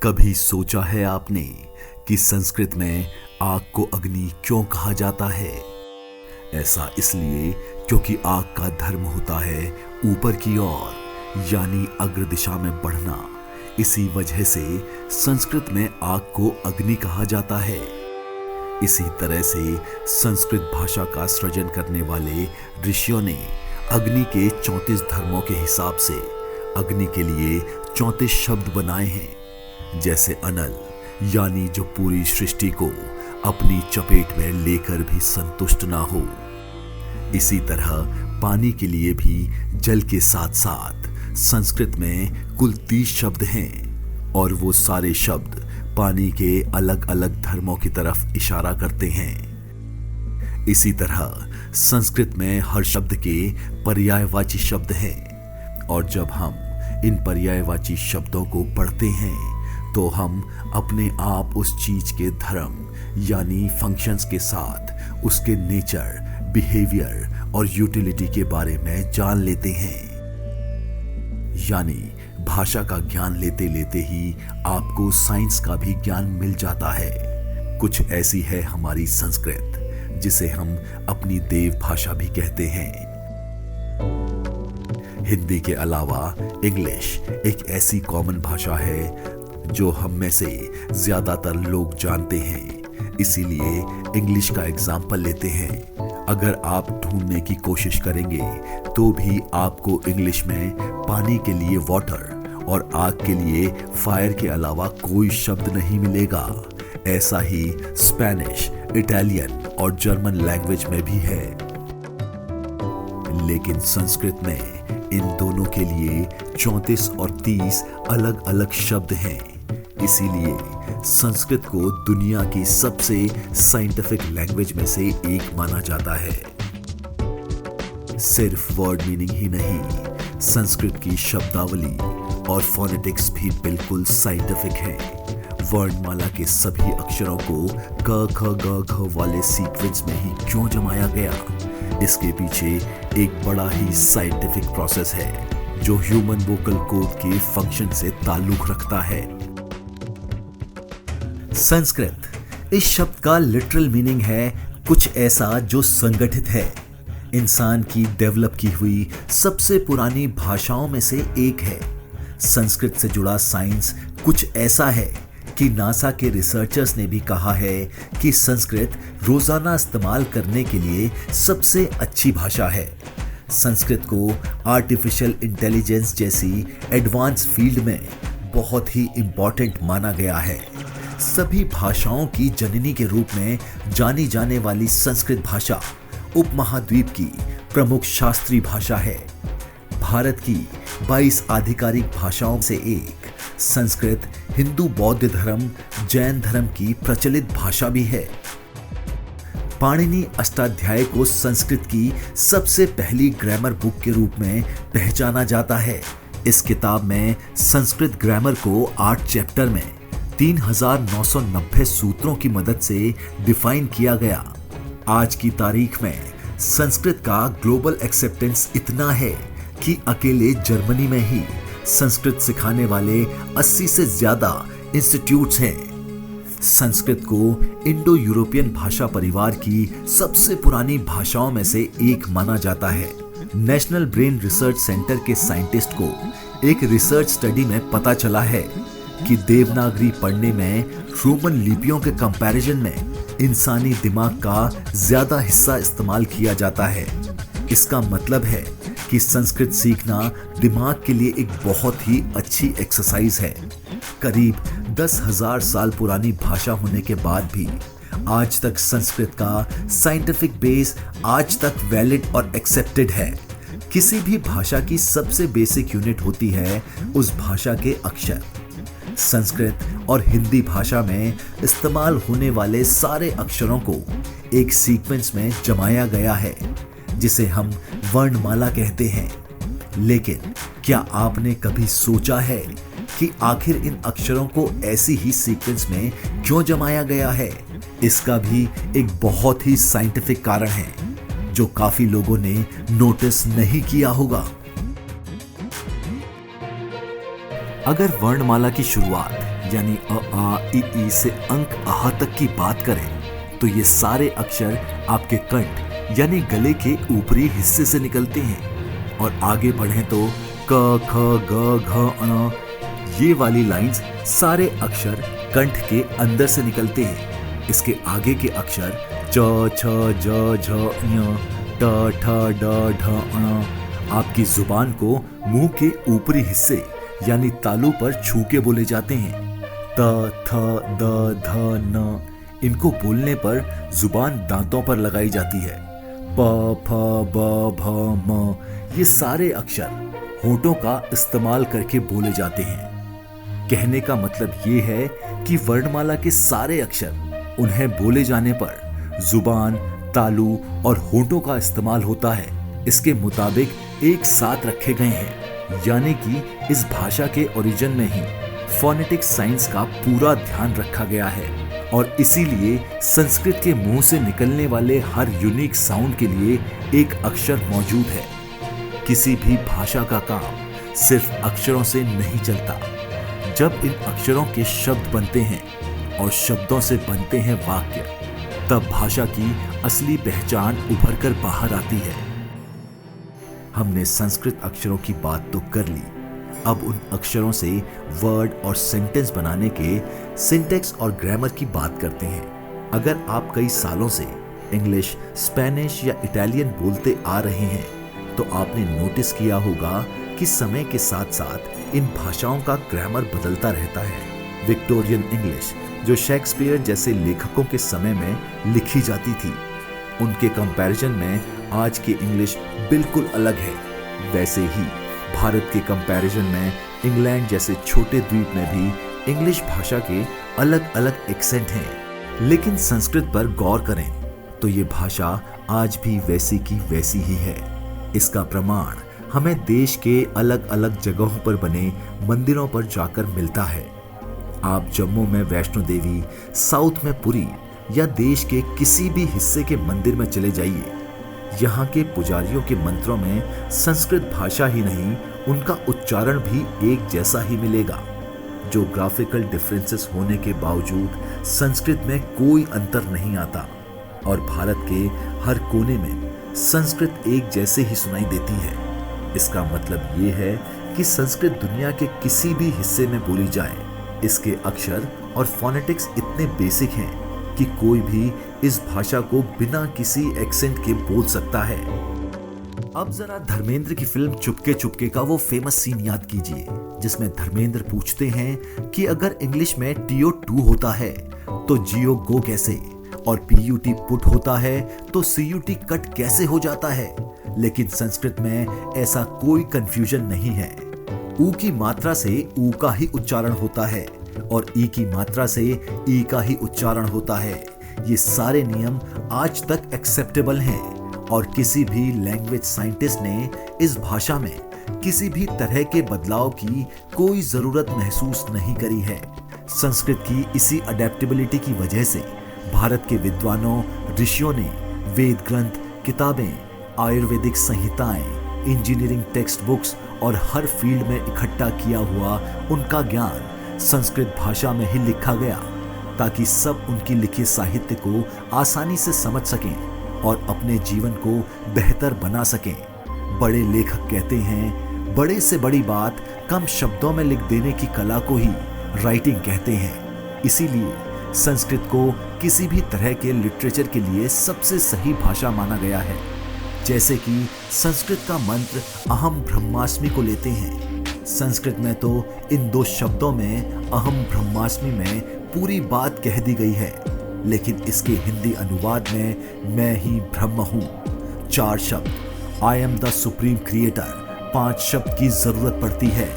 कभी सोचा है आपने कि संस्कृत में आग को अग्नि क्यों कहा जाता है? ऐसा इसलिए क्योंकि आग का धर्म होता है ऊपर की ओर, यानी अग्र दिशा में बढ़ना। इसी वजह से संस्कृत में आग को अग्नि कहा जाता है। इसी तरह से संस्कृत भाषा का सृजन करने वाले ऋषियों ने अग्नि के 34 धर्मों के हिसाब से अग्नि के लिए 34 शब्द बनाए हैं। जैसे अनल, यानी जो पूरी सृष्टि को अपनी चपेट में लेकर भी संतुष्ट ना हो। इसी तरह पानी के लिए भी जल के साथ साथ संस्कृत में कुल 30 शब्द हैं और वो सारे शब्द पानी के अलग अलग धर्मों की तरफ इशारा करते हैं। इसी तरह संस्कृत में हर शब्द के पर्यायवाची शब्द हैं और जब हम इन पर्यायवाची शब्दों को पढ़ते हैं तो हम अपने आप उस चीज के धर्म यानी फंक्शंस के साथ उसके नेचर, बिहेवियर और यूटिलिटी के बारे में जान लेते हैं। यानी भाषा का ज्ञान लेते लेते ही आपको साइंस का भी ज्ञान मिल जाता है। कुछ ऐसी है हमारी संस्कृत जिसे हम अपनी देव भाषा भी कहते हैं। हिंदी के अलावा इंग्लिश एक ऐसी कॉमन भाषा है जो हम में से ज्यादातर लोग जानते हैं, इसीलिए इंग्लिश का एग्जाम्पल लेते हैं। अगर आप ढूंढने की कोशिश करेंगे तो भी आपको इंग्लिश में पानी के लिए वाटर और आग के लिए फायर के अलावा कोई शब्द नहीं मिलेगा। ऐसा ही स्पेनिश, इटालियन और जर्मन लैंग्वेज में भी है। लेकिन संस्कृत में इन दोनों के लिए 34 और 30 अलग अलग शब्द हैं। इसीलिए संस्कृत को दुनिया की सबसे साइंटिफिक लैंग्वेज में से एक माना जाता है। सिर्फ वर्ड मीनिंग ही नहीं, संस्कृत की शब्दावली और फोनेटिक्स भी बिल्कुल साइंटिफिक है। वर्णमाला के सभी अक्षरों को क ख ग घ वाले सीक्वेंस में ही क्यों जमाया गया, इसके पीछे एक बड़ा ही साइंटिफिक प्रोसेस है जो ह्यूमन वोकल कॉर्ड के फंक्शन से ताल्लुक रखता है। संस्कृत इस शब्द का लिटरल मीनिंग है कुछ ऐसा जो संगठित है। इंसान की डेवलप की हुई सबसे पुरानी भाषाओं में से एक है। संस्कृत से जुड़ा साइंस कुछ ऐसा है कि नासा के रिसर्चर्स ने भी कहा है कि संस्कृत रोजाना इस्तेमाल करने के लिए सबसे अच्छी भाषा है। संस्कृत को आर्टिफिशियल इंटेलिजेंस जैसी एडवांस फील्ड में बहुत ही इंपॉर्टेंट माना गया है। सभी भाषाओं की जननी के रूप में जानी जाने वाली संस्कृत भाषा उपमहाद्वीप की प्रमुख शास्त्रीय भाषा है। भारत की 22 आधिकारिक भाषाओं से एक संस्कृत हिंदू, बौद्ध धर्म, जैन धर्म की प्रचलित भाषा भी है। पाणिनि अष्टाध्याय को संस्कृत की सबसे पहली ग्रामर बुक के रूप में पहचाना जाता है। इस किताब में संस्कृत ग्रामर को 8 चैप्टर में 3990 सूत्रों की मदद से डिफाइन किया गया। आज की तारीख में संस्कृत का ग्लोबल एक्सेप्टेंस इतना है कि अकेले जर्मनी में ही संस्कृत सिखाने वाले 80 से ज्यादा इंस्टीट्यूट्स हैं। संस्कृत को इंडो यूरोपियन भाषा परिवार की सबसे पुरानी भाषाओं में से एक माना जाता है। नेशनल ब्रेन रिसर्च सेंटर के साइंटिस्ट को एक रिसर्च स्टडी में पता चला है कि देवनागरी पढ़ने में रोमन लिपियों के कंपैरिजन में इंसानी दिमाग का ज्यादा हिस्सा इस्तेमाल किया जाता है। इसका मतलब है कि संस्कृत सीखना दिमाग के लिए एक बहुत ही अच्छी एक्सरसाइज है। करीब 10,000 साल पुरानी भाषा होने के बाद भी आज तक संस्कृत का साइंटिफिक बेस आज तक वैलिड और एक्सेप्टेड है। किसी भी भाषा की सबसे बेसिक यूनिट होती है उस भाषा के अक्षर। संस्कृत और हिंदी भाषा में इस्तेमाल होने वाले सारे अक्षरों को एक सीक्वेंस में जमाया गया है जिसे हम वर्णमाला कहते हैं। लेकिन क्या आपने कभी सोचा है कि आखिर इन अक्षरों को ऐसी ही सीक्वेंस में क्यों जमाया गया है? इसका भी एक बहुत ही साइंटिफिक कारण है जो काफी लोगों ने नोटिस नहीं किया होगा। अगर वर्णमाला की शुरुआत यानी अ आ इ ई से अंक आह तक की बात करें तो ये सारे अक्षर आपके कंठ यानी गले के ऊपरी हिस्से से निकलते हैं। और आगे बढ़ें तो क ख ग घ ण ये वाली लाइंस सारे अक्षर कंठ के अंदर से निकलते हैं। इसके आगे के अक्षर च छ ज झ ञ ट ठ ड ढ ण आपकी जुबान को मुंह के ऊपरी हिस्से यानी तालू पर छू के बोले जाते हैं। त थ द ध न इनको बोलने पर जुबान दांतों पर लगाई जाती है। प फ ब भ म ये सारे अक्षर होठों का इस्तेमाल करके बोले जाते हैं। कहने का मतलब ये है कि वर्णमाला के सारे अक्षर उन्हें बोले जाने पर जुबान, तालू और होठों का इस्तेमाल होता है। इसके मुताबिक एक साथ रखे गए हैं, यानी कि इस भाषा के ओरिजिन में ही फोनेटिक साइंस का पूरा ध्यान रखा गया है। और इसीलिए संस्कृत के मुंह से निकलने वाले हर यूनिक साउंड के लिए एक अक्षर मौजूद है। किसी भी भाषा का काम सिर्फ अक्षरों से नहीं चलता। जब इन अक्षरों के शब्द बनते हैं और शब्दों से बनते हैं वाक्य, तब भाषा की असली पहचान उभर कर बाहर आती है। हमने संस्कृत अक्षरों की बात तो कर ली, अब उन अक्षरों से वर्ड और सेंटेंस बनाने के सिंटैक्स और ग्रामर की बात करते हैं। अगर आप कई सालों से इंग्लिश, स्पेनिश या इटालियन बोलते आ रहे हैं तो आपने नोटिस किया होगा कि समय के साथ साथ इन भाषाओं का ग्रामर बदलता रहता है। विक्टोरियन इंग्लिश जो शेक्सपियर जैसे लेखकों के समय में लिखी जाती थी, उनके कंपैरिजन में आज की इंग्लिश बिल्कुल अलग है। वैसे ही भारत के कंपैरिजन में इंग्लैंड जैसे छोटे द्वीप में भी इंग्लिश भाषा के अलग अलग एक्सेंट हैं। लेकिन संस्कृत पर गौर करें तो ये भाषा आज भी वैसी की वैसी ही है। इसका प्रमाण हमें देश के अलग अलग जगहों पर बने मंदिरों पर जाकर मिलता है। आप जम्मू में वैष्णो देवी, साउथ में पुरी या देश के किसी भी हिस्से के मंदिर में चले जाइए, यहाँ के पुजारियों के मंत्रों में संस्कृत भाषा ही नहीं, उनका उच्चारण भी एक जैसा ही मिलेगा। ज्योग्राफिकल डिफरेंसेस होने के बावजूद संस्कृत में कोई अंतर नहीं आता और भारत के हर कोने में संस्कृत एक जैसे ही सुनाई देती है। इसका मतलब ये है कि संस्कृत दुनिया के किसी भी हिस्से में बोली जाए, इसके अक्षर और फोनेटिक्स इतने बेसिक हैं कि कोई भी इस भाषा को बिना किसी एक्सेंट के बोल सकता है। अब जरा धर्मेंद्र की फिल्म चुपके चुपके का वो फेमस सीन याद कीजिए, जिसमें धर्मेंद्र पूछते हैं कि अगर इंग्लिश में टीओ टू होता है तो जियो गो कैसे, और पीयूटी पुट होता है तो सीयूटी कट कैसे हो जाता है। लेकिन संस्कृत में ऐसा कोई कंफ्यूजन नहीं है। ऊ की मात्रा से ऊ का ही उच्चारण होता है और ई की मात्रा से ई का ही उच्चारण होता है। ये सारे नियम आज तक एक्सेप्टेबल हैं और किसी भी लैंग्वेज साइंटिस्ट ने इस भाषा में किसी भी तरह के बदलाव की कोई जरूरत महसूस नहीं करी है। संस्कृत की इसी अडेप्टेबिलिटी की वजह से भारत के विद्वानों, ऋषियों ने वेद ग्रंथ, किताबें, आयुर्वेदिक संहिताएं, इंजीनियरिंग टेक्स्ट बुक्स और हर फील्ड में इकट्ठा किया हुआ उनका ज्ञान संस्कृत भाषा में ही लिखा गया, ताकि सब उनकी लिखी साहित्य को आसानी से समझ सकें और अपने जीवन को बेहतर बना सकें। बड़े लेखक कहते हैं, बड़े से बड़ी बात कम शब्दों में लिख देने की कला को ही राइटिंग कहते हैं। इसीलिए संस्कृत को किसी भी तरह के लिटरेचर के लिए सबसे सही भाषा माना गया है। जैसे कि संस्कृत का मंत्र अहम ब्रह्मास्मि को लेते हैं। संस्कृत में तो इन दो शब्दों में अहम ब्रह्मास्मि में पूरी बात कह दी गई है, लेकिन इसके हिंदी अनुवाद में मैं ही ब्रह्म हूँ 4 शब्द, I am the supreme creator 5 शब्द की जरूरत पड़ती है।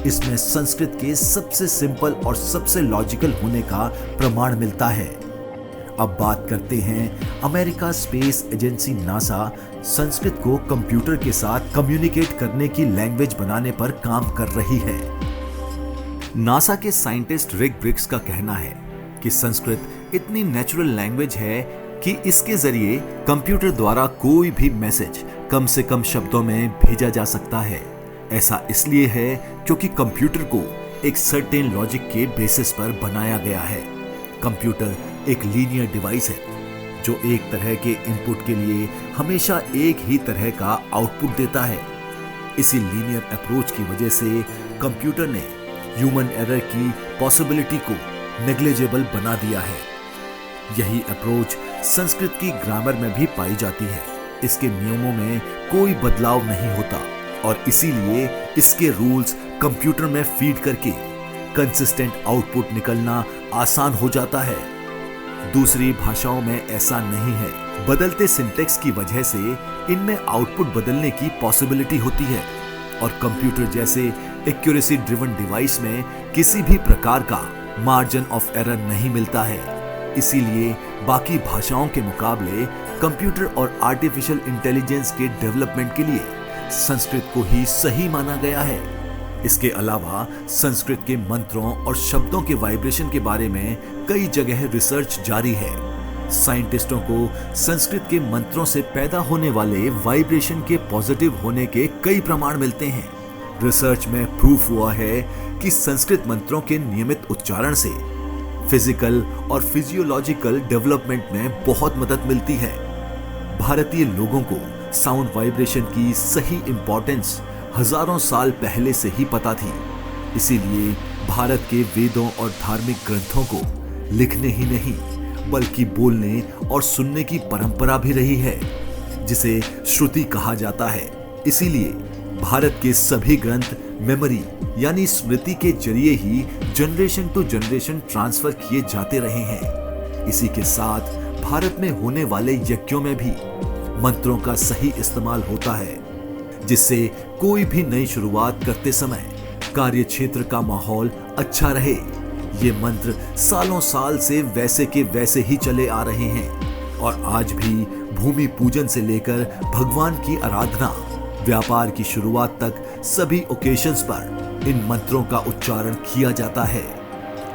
इसमें संस्कृत के सबसे सिंपल और सबसे लॉजिकल होने का प्रमाण मिलता है। अब बात करते हैं America space agency NASA Sanskrit को कंप्यूटर के साथ कम्युनिकेट करने की लैंग्वेज बनाने पर काम कर रही है। नासा के साइंटिस्ट रिक ब्रिक्स का कहना है कि संस्कृत इतनी नेचुरल लैंग्वेज है कि इसके जरिए कंप्यूटर द्वारा कोई भी मैसेज कम से कम शब्दों में भेजा जा सकता है। ऐसा इसलिए है क्योंकि कंप्यूटर को एक सर्टेन लॉजिक के बेसिस पर बनाया गया है। कंप्यूटर एक लीनियर डिवाइस है जो एक तरह के इनपुट के लिए हमेशा एक ही तरह का आउटपुट देता है। इसी लीनियर अप्रोच की वजह से कंप्यूटर ने ह्यूमन एरर की पॉसिबिलिटी को नेग्लिजिबल बना दिया है। यही अप्रोच संस्कृत की ग्रामर में भी पाई जाती है। इसके नियमों में कोई बदलाव नहीं होता और इसीलिए इसके रूल्स कंप्यूटर में फीड करके कंसिस्टेंट आउटपुट निकलना आसान हो जाता है। दूसरी भाषाओं में ऐसा नहीं है। बदलते सिंटेक्स की वजह से इनमें आउटपुट बदलने की पॉसिबिलिटी होती है और कंप्यूटर जैसे एक्यूरेसी ड्रिवन डिवाइस में किसी भी प्रकार का मार्जिन ऑफ एरर नहीं मिलता है। इसीलिए बाकी भाषाओं के मुकाबले कंप्यूटर और आर्टिफिशियल इंटेलिजेंस के डेवलपमेंट के लिए संस्कृत को ही सही माना गया है। इसके अलावा संस्कृत के मंत्रों और शब्दों के वाइब्रेशन के बारे में कई जगह रिसर्च जारी है। साइंटिस्टों को संस्कृत के मंत्रों से पैदा होने वाले वाइब्रेशन के पॉजिटिव होने के कई प्रमाण मिलते हैं। रिसर्च में प्रूफ हुआ है कि संस्कृत मंत्रों के नियमित उच्चारण से फिजिकल और फिजियोलॉजिकल डेवलपमेंट में बहुत मदद मिलती है। भारतीय लोगों को साउंड वाइब्रेशन की सही इंपॉर्टेंस हजारों साल पहले से ही पता थी। इसीलिए भारत के वेदों और धार्मिक ग्रंथों को लिखने ही नहीं बल्कि बोलने और सुनने की परंपरा भी रही है, जिसे श्रुति कहा जाता है। इसीलिए भारत के सभी ग्रंथ मेमोरी यानी स्मृति के जरिए ही जनरेशन टू जनरेशन ट्रांसफर किए जाते रहे हैं। इसी के साथ भारत में होने वाले यज्ञों में भी मंत्रों का सही इस्तेमाल होता है, जिससे कोई भी नई शुरुआत करते समय कार्य क्षेत्र का माहौल अच्छा रहे। ये मंत्र सालों साल से वैसे के वैसे ही चले आ रहे हैं और आज भी भूमि पूजन से लेकर भगवान की आराधना, व्यापार की शुरुआत तक सभी ओकेशंस पर इन मंत्रों का उच्चारण किया जाता है।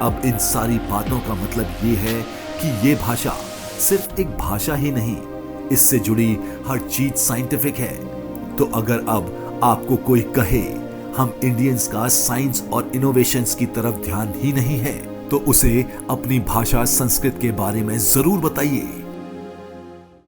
अब इन सारी बातों का मतलब ये है कि ये भाषा सिर्फ एक भाषा ही नहीं, इससे जुड़ी हर चीज साइंटिफिक है। तो अगर अब आपको कोई कहे हम इंडियंस का साइंस और इनोवेशंस की तरफ ध्यान ही नहीं है, तो उसे अपनी भाषा संस्कृत के बारे में जरूर बताइए।